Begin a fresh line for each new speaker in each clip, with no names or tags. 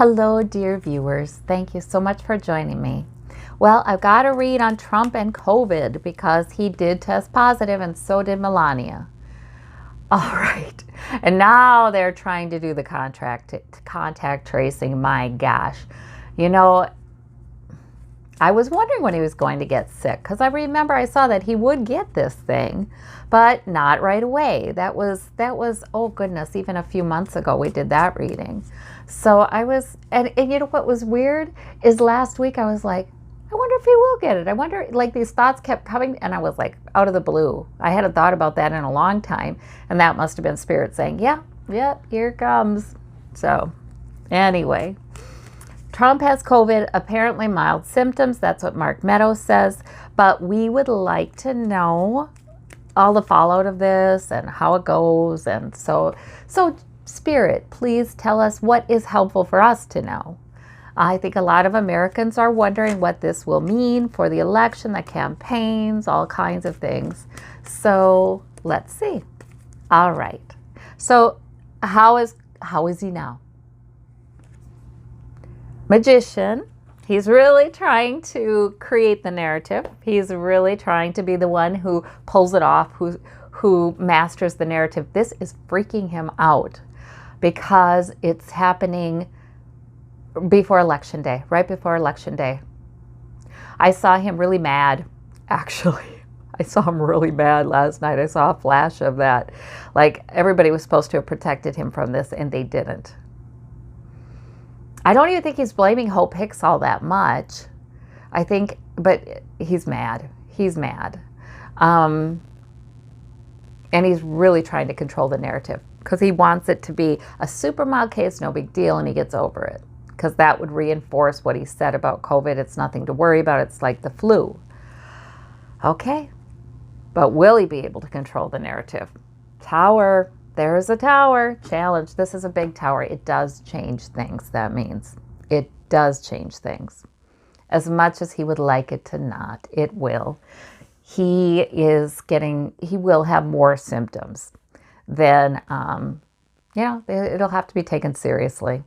Hello, dear viewers. Thank you so much for joining me. Well, I've got a read on Trump and COVID because he did test positive and so did Melania. All right. And now they're trying to do the contact tracing. My gosh. You know, I was wondering when he was going to get sick because I remember I saw that he would get this thing, but not right away. That was oh goodness, even a few months ago we did that reading. So I was, and you know what was weird is last week I was like, I wonder if he will get it. I wonder, like these thoughts kept coming and I was like out of the blue. I hadn't thought about that in a long time. And that must have been spirit saying, yeah, here it comes. So anyway, Trump has COVID, apparently mild symptoms. That's what Mark Meadows says. But we would like to know all the fallout of this and how it goes. And so Spirit, please tell us what is helpful for us to know. I think a lot of Americans are wondering what this will mean for the election, the campaigns, all kinds of things. So let's see. All right. So how is he now? Magician. He's really trying to create the narrative. He's really trying to be the one who pulls it off, who masters the narrative. This is freaking him out because it's happening before Election Day, right before Election Day. I saw him really mad, actually. I saw him really mad last night. I saw a flash of that. Like everybody was supposed to have protected him from this and they didn't. I don't even think he's blaming Hope Hicks all that much. I think, but he's mad. He's mad. And he's really trying to control the narrative because he wants it to be a super mild case, no big deal, and he gets over it. Because that would reinforce what he said about COVID. It's nothing to worry about. It's like the flu. Okay. But will he be able to control the narrative? Tower. There's a tower. Challenge. This is a big tower. It does change things. That means it does change things. As much as he would like it to not, it will. He will have more symptoms than, it'll have to be taken seriously.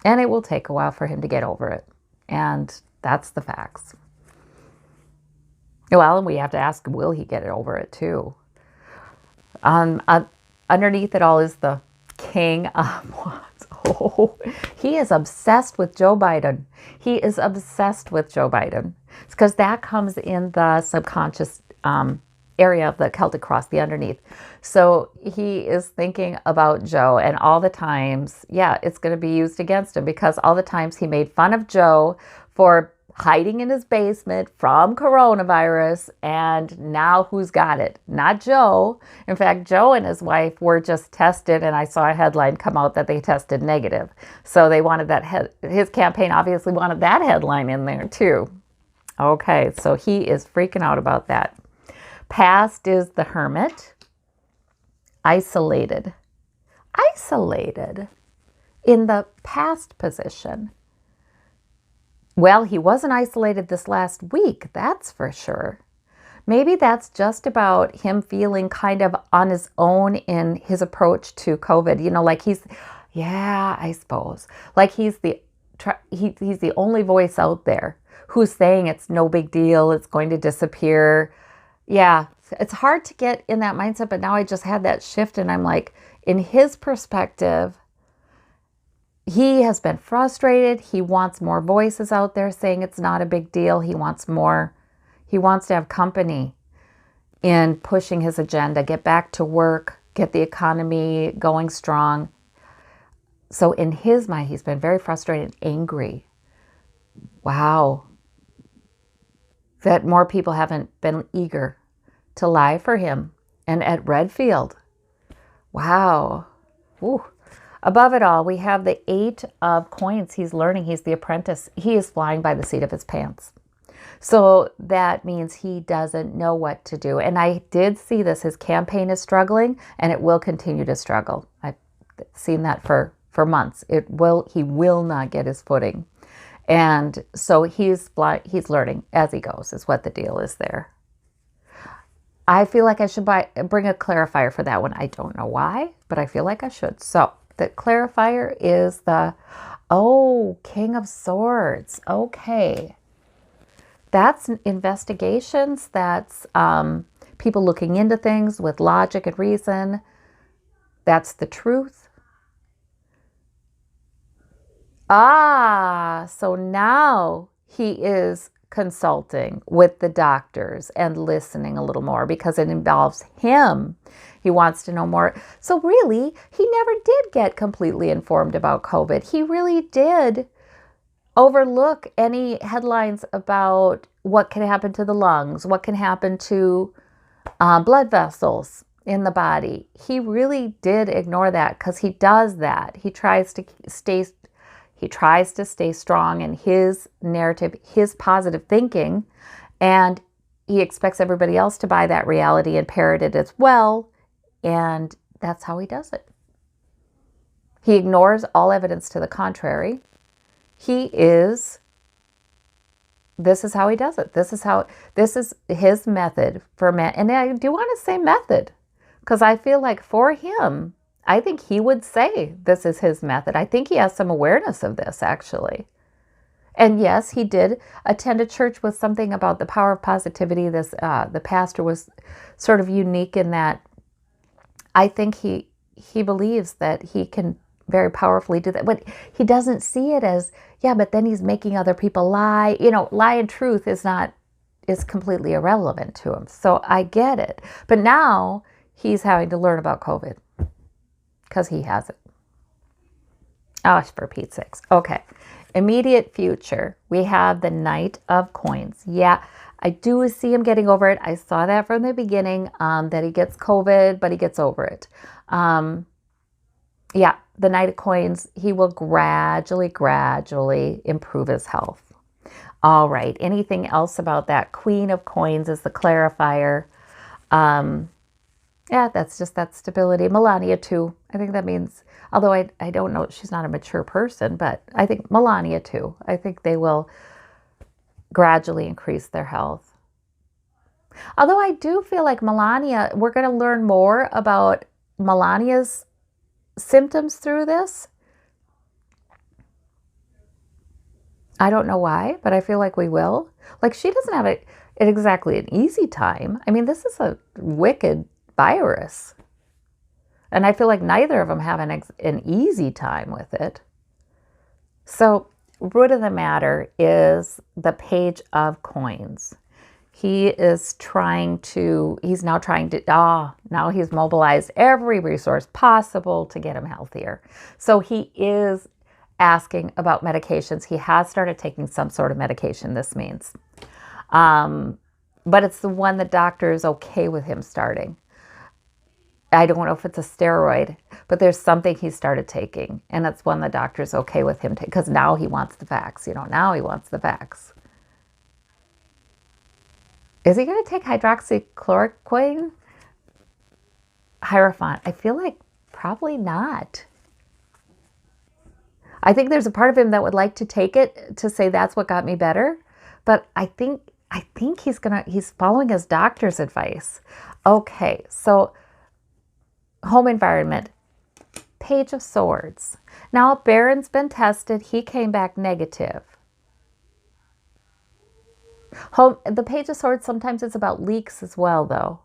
And it will take a while for him to get over it. And that's the facts. Well, and we have to ask, will he get over it too? Underneath it all is the king of wands. Oh, he is obsessed with Joe Biden. He is obsessed with Joe Biden. It's because that comes in the subconscious area of the Celtic cross, the underneath. So he is thinking about Joe and all the times, it's going to be used against him because all the times he made fun of Joe for hiding in his basement from coronavirus, and now who's got it? Not Joe. In fact, Joe and his wife were just tested, and I saw a headline come out that they tested negative. So they wanted that, his campaign obviously wanted that headline in there too. Okay, so he is freaking out about that. Past is the hermit. Isolated in the past position. Well, he wasn't isolated this last week, that's for sure. Maybe that's just about him feeling kind of on his own in his approach to COVID. You know, like I suppose. Like he's the only voice out there who's saying it's no big deal, it's going to disappear. Yeah, it's hard to get in that mindset, but now I just had that shift and I'm like, in his perspective, he has been frustrated. He wants more voices out there saying it's not a big deal. He wants more. He wants to have company in pushing his agenda, get back to work, get the economy going strong. So in his mind, he's been very frustrated and angry. Wow. That more people haven't been eager to lie for him. And at Redfield, wow. Ooh. Above it all, we have the 8 of coins. He's learning. He's the apprentice. He is flying by the seat of his pants. So that means he doesn't know what to do. And I did see this. His campaign is struggling, and it will continue to struggle. I've seen that for months. He will not get his footing. And so he's learning as he goes, is what the deal is there. I feel like I should bring a clarifier for that one. I don't know why, but I feel like I should. So the clarifier is the Oh, King of Swords. Okay. That's investigations. That's people looking into things with logic and reason. That's the truth. Ah, so now he is consulting with the doctors and listening a little more because it involves him. He wants to know more. So really, he never did get completely informed about COVID. He really did overlook any headlines about what can happen to the lungs, what can happen to blood vessels in the body. He really did ignore that because he does that. He tries to stay strong in his narrative, his positive thinking, and he expects everybody else to buy that reality and parrot it as well. And that's how he does it. He ignores all evidence to the contrary. This is how he does it. This is his method for man. And I do want to say method because I feel like for him, I think he would say this is his method. I think he has some awareness of this, actually. And yes, he did attend a church with something about the power of positivity. The pastor was sort of unique in that I think he believes that he can very powerfully do that. But he doesn't see it as, yeah, but then he's making other people lie. Lie and truth is completely irrelevant to him. So I get it. But now he's having to learn about COVID because he has it. Oh, for Pete's sakes. Okay. Immediate future. We have the Knight of Coins. Yeah, I do see him getting over it. I saw that from the beginning, that he gets COVID, but he gets over it. Yeah, the Knight of Coins, he will gradually improve his health. All right. Anything else about that? Queen of Coins is the clarifier. Yeah, that's just that stability. Melania too. I think that means, although I don't know, she's not a mature person, but I think Melania too. I think they will gradually increase their health. Although I do feel like Melania, we're going to learn more about Melania's symptoms through this. I don't know why, but I feel like we will. Like she doesn't have it exactly an easy time. I mean, this is a wicked virus. And I feel like neither of them have an easy time with it. So, root of the matter is the Page of Coins. He's mobilized every resource possible to get him healthier. So he is asking about medications. He has started taking some sort of medication, this means. But it's the one the doctor is okay with him starting. I don't know if it's a steroid, but there's something he started taking, and it's one the doctor's okay with him because now he wants the facts. Now he wants the facts. Is he going to take hydroxychloroquine? Hierophant. I feel like probably not. I think there's a part of him that would like to take it to say that's what got me better, but I think he's following his doctor's advice. Okay, so home environment, Page of Swords. Now, Baron's been tested. He came back negative. The Page of Swords, sometimes it's about leaks as well, though.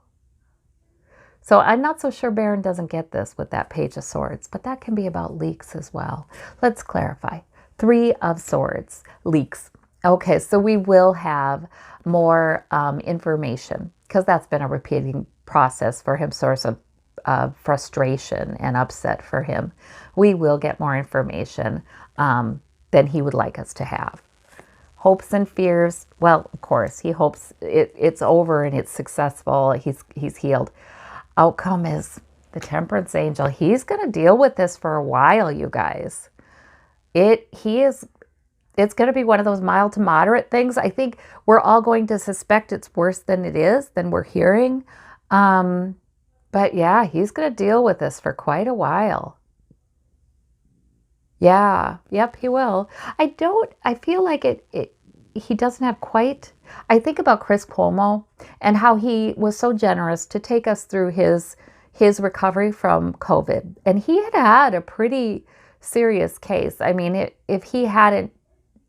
So I'm not so sure Baron doesn't get this with that Page of Swords, but that can be about leaks as well. Let's clarify. 3 of Swords, leaks. Okay, so we will have more information because that's been a repeating process for him, source of frustration and upset for him. We will get more information than he would like us to have. Hopes and fears. Well, of course, he hopes it's over and it's successful. He's healed. Outcome is the Temperance Angel. He's going to deal with this for a while, you guys. It's going to be one of those mild to moderate things. I think we're all going to suspect it's worse than it is, than we're hearing. But yeah, he's going to deal with this for quite a while. Yeah, yep, he will. I feel like he doesn't have quite, I think about Chris Cuomo and how he was so generous to take us through his recovery from COVID. And he had a pretty serious case. I mean, if he hadn't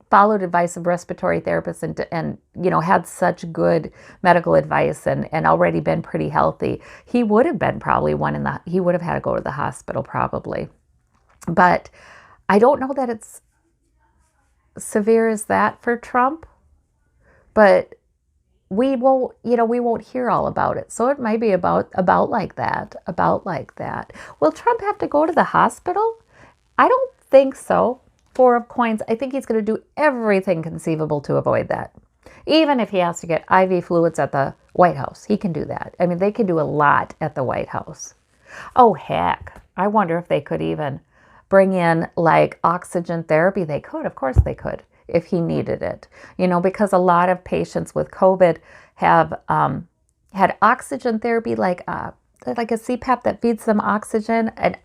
followed advice of respiratory therapists and had such good medical advice and already been pretty healthy, he would have been probably he would have had to go to the hospital probably. But I don't know that it's severe as that for Trump, but we won't hear all about it. So it might be about like that. Will Trump have to go to the hospital? I don't think so. Four of Coins, I think he's going to do everything conceivable to avoid that. Even if he has to get IV fluids at the White House, he can do that. I mean, they can do a lot at the White House. Oh, heck. I wonder if they could even bring in like oxygen therapy. They could. Of course they could, if he needed it. Because a lot of patients with COVID have had oxygen therapy, like a CPAP that feeds them oxygen. And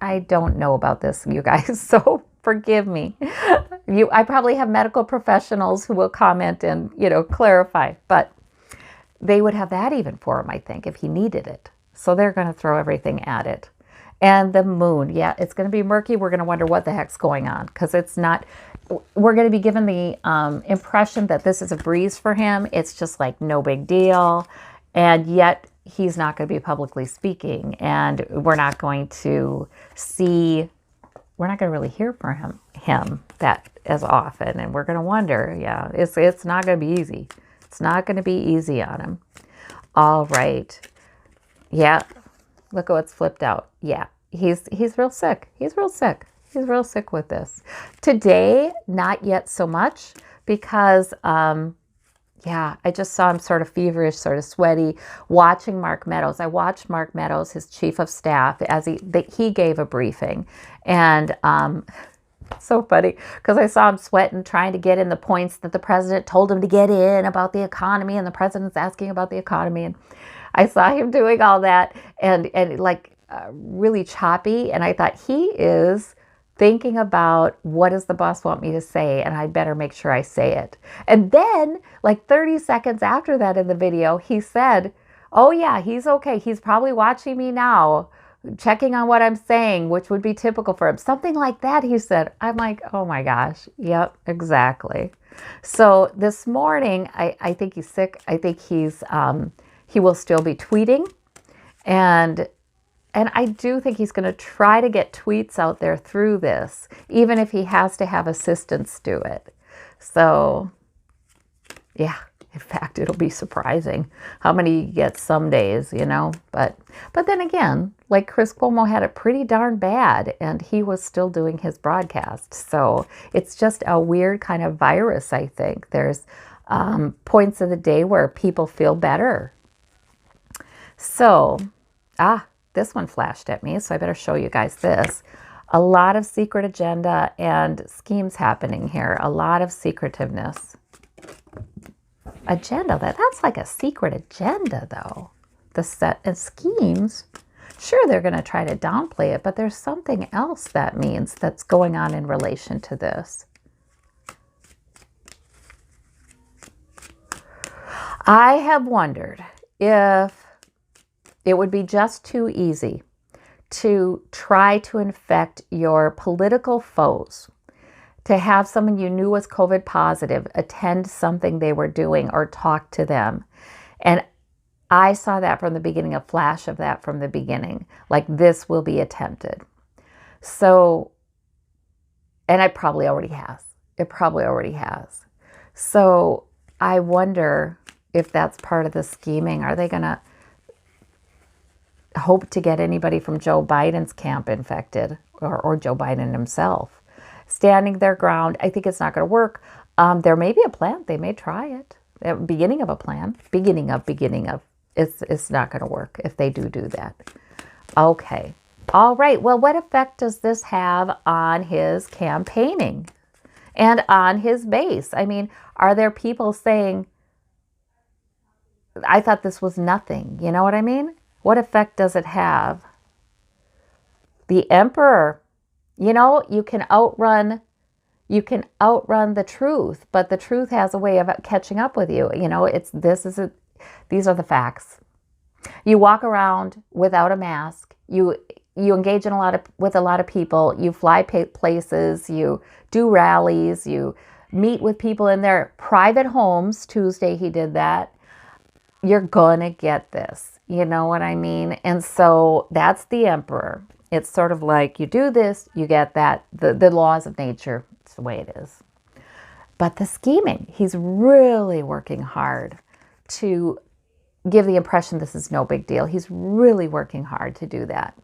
I don't know about this, you guys, so forgive me. I probably have medical professionals who will comment and, clarify, but they would have that even for him, I think, if he needed it. So they're going to throw everything at it. And the moon, yeah, it's going to be murky. We're going to wonder what the heck's going on, because it's not, we're going to be given the impression that this is a breeze for him. It's just like no big deal. And yet he's not going to be publicly speaking, and we're not going to really hear from him that as often. And we're going to wonder, yeah, it's not going to be easy. It's not going to be easy on him. All right. Yeah. Look at what's flipped out. Yeah, he's real sick. He's real sick. He's real sick with this. Today, not yet so much, because, I just saw him sort of feverish, sort of sweaty, watching Mark Meadows. I watched Mark Meadows, his chief of staff, as he gave a briefing. And so funny, because I saw him sweating, trying to get in the points that the president told him to get in about the economy, and the president's asking about the economy. And I saw him doing all that and really choppy. And I thought, he is thinking about, what does the boss want me to say? And I better make sure I say it. And then like 30 seconds after that in the video, he said, oh yeah, he's okay. He's probably watching me now, checking on what I'm saying, which would be typical for him. Something like that, he said. I'm like, oh my gosh. Yep, exactly. So this morning, I think he's sick. I think he will still be tweeting, and I do think he's going to try to get tweets out there through this, even if he has to have assistants do it. So, yeah, in fact, it'll be surprising how many he gets some days, But then again, like Chris Cuomo had it pretty darn bad, and he was still doing his broadcast. So it's just a weird kind of virus, I think. There's points of the day where people feel better. So, this one flashed at me, so I better show you guys this. A lot of secret agenda and schemes happening here. A lot of secretiveness. Agenda, that's like a secret agenda, though. The set of schemes. Sure, they're going to try to downplay it, but there's something else that means that's going on in relation to this. I have wondered if it would be just too easy to try to infect your political foes, to have someone you knew was COVID positive attend something they were doing or talk to them. And I saw that from the beginning, a flash of that from the beginning, like this will be attempted. So, and it probably already has. It probably already has. So I wonder if that's part of the scheming. Are they going to hope to get anybody from Joe Biden's camp infected, or Joe Biden himself? Standing their ground, I think it's not going to work. There may be a plan. They may try it. Beginning of a plan. Beginning of. It's not going to work if they do that. Okay. All right. Well, what effect does this have on his campaigning and on his base? I mean, are there people saying, I thought this was nothing? You know what I mean? What effect does it have? The emperor, you can outrun the truth, but the truth has a way of catching up with you. These are the facts. You walk around without a mask. you engage in with a lot of people, you fly places, you do rallies, you meet with people in their private homes. Tuesday he did that. You're gonna get this, you know what I mean? And so that's the Emperor. It's sort of like you do this, you get that. The laws of nature, it's the way it is. But the scheming, he's really working hard to give the impression this is no big deal. He's really working hard to do that.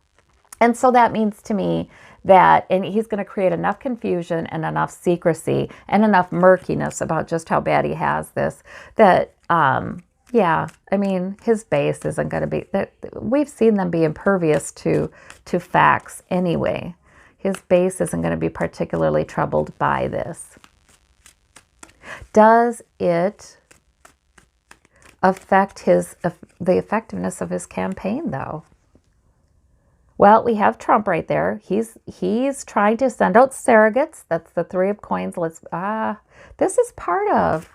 And so that means to me that, and he's going to create enough confusion and enough secrecy and enough murkiness about just how bad he has this, that, yeah, I mean, his base isn't going to be, we've seen them be impervious to facts anyway. His base isn't going to be particularly troubled by this. Does it affect the effectiveness of his campaign, though? Well, we have Trump right there. He's trying to send out surrogates. That's the Three of Coins. This is part of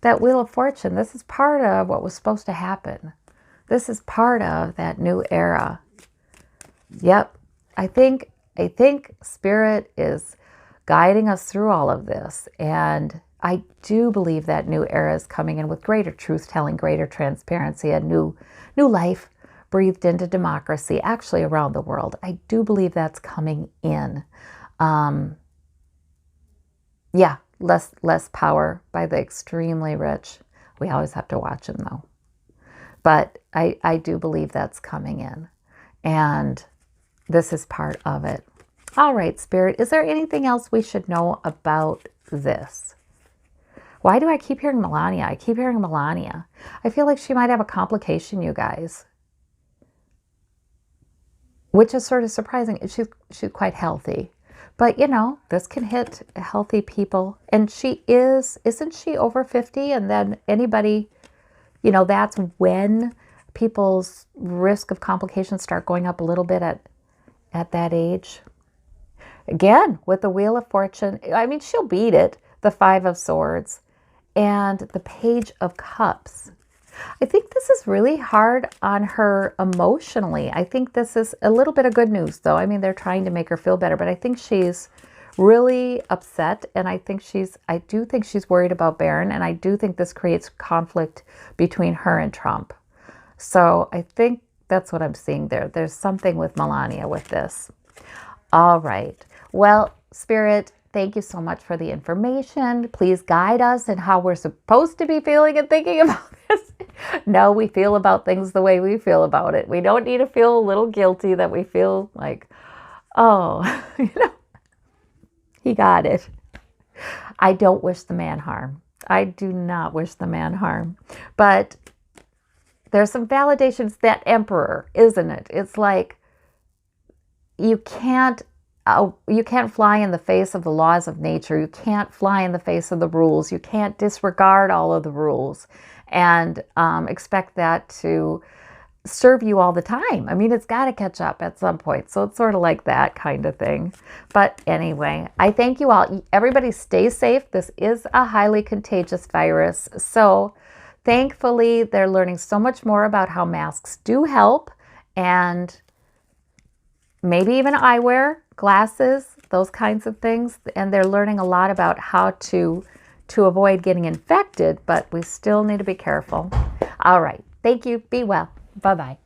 that Wheel of Fortune. This is part of what was supposed to happen. This is part of that new era. Yep. I think Spirit is guiding us through all of this, and I do believe that new era is coming in with greater truth-telling, greater transparency, a new life breathed into democracy, actually around the world. I do believe that's coming in. Yeah, less power by the extremely rich. We always have to watch them, though. But I do believe that's coming in. And this is part of it. All right, Spirit, is there anything else we should know about this? Why do I keep hearing Melania? I keep hearing Melania. I feel like she might have a complication, you guys. Which is sort of surprising. She's quite healthy. But, you know, this can hit healthy people. And isn't she over 50? And then anybody, you know, that's when people's risk of complications start going up a little bit at that age. Again, with the Wheel of Fortune, I mean, she'll beat it. The Five of Swords and the Page of Cups. I think this is really hard on her emotionally. I think this is a little bit of good news, though. I mean, they're trying to make her feel better, but I think she's really upset, and I do think she's worried about Barron, and I do think this creates conflict between her and Trump. So I think that's what I'm seeing there. There's something with Melania with this. All right. Well, Spirit, thank you so much for the information. Please guide us in how we're supposed to be feeling and thinking about this. No, we feel about things the way we feel about it. We don't need to feel a little guilty that we feel like, oh, you know, he got it. I don't wish the man harm. I do not wish the man harm. But there's some validations. That Emperor, isn't it? It's like you can't fly in the face of the laws of nature. You can't fly in the face of the rules. You can't disregard all of the rules and expect that to serve you all the time. I mean, it's got to catch up at some point. So it's sort of like that kind of thing. But anyway, I thank you all. Everybody stay safe. This is a highly contagious virus. So thankfully, they're learning so much more about how masks do help, and maybe even eyewear, glasses, those kinds of things. And they're learning a lot about how to avoid getting infected, but we still need to be careful. All right. Thank you. Be well. Bye-bye.